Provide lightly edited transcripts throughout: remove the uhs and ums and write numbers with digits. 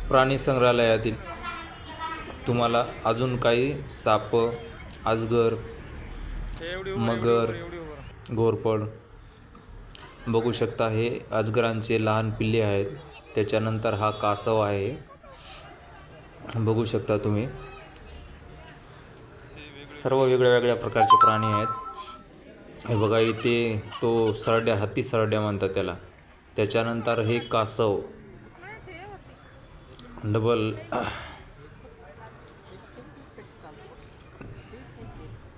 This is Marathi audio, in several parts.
प्राणी संग्रहालयातील तुम्हाला अजून काही साप, अजगर, मगर, घोरपड बघू शकता. हे अजगरांचे लहान पिल्ले आहेत. त्याच्यानंतर हा कासव आहे, बघू शकता तुम्ही. सर्व वेगळ्या वेगळ्या प्रकारचे प्राणी आहेत. हे बघा, इथे तो सरड्या, हत्ती सरड्या म्हणतात त्याला. त्याच्यानंतर हे कासव डबल.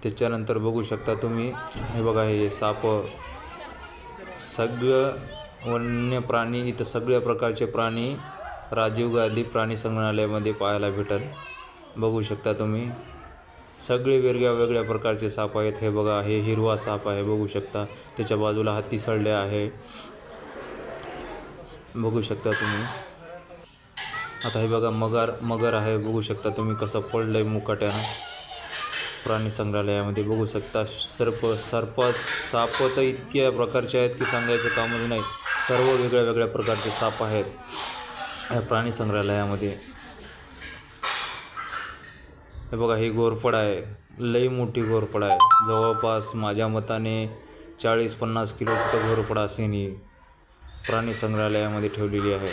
त्याच्यानंतर बघू शकता तुम्ही, हे बघा, हे साप. सगळं वन्य प्राणी इथं, सगळ्या प्रकारचे प्राणी राजीव गांधी प्राणी संग्रहालयामध्ये पाहायला भेटेल. बघू शकता तुम्ही, सगळे वेगळ्या वेगळ्या प्रकारचे साप आहेत. हे बघा, हे हिरवा साप आहे, बघू शकता. त्याच्या बाजूला हत्ती सरड्या आहे, बघू शकता तुम्ही. आता हे बघा, मगर आहे, बघू शकता तुम्ही कसं पडलंय मुकाट्यानं. प्राणी संग्रहालयामध्ये बघू शकता. साप तर इतक्या प्रकारचे आहेत की सांगायचं कामच नाही. सर्व वेगळ्या वेगळ्या प्रकारचे साप आहेत या प्राणी संग्रहालयामध्ये. हे बघा, ही घोरपड आहे, लई मोठी घोरपड आहे. जवळपास माझ्या मताने 40-50 किलोची तर घोरपड असेल ही. प्राणी संग्रहालयामध्ये ठेवलेली आहे,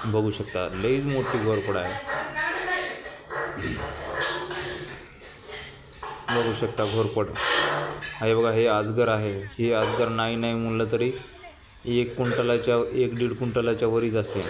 बघू शकता. लई मोठी घोरपड आहे, बघू शकता घोरपड. हे बघा, हे अजगर आहे. हे अजगर नाही म्हणलं तरी 1 क्विंटलाच्या 1-1.5 क्विंटलाच्या वरीच असेल.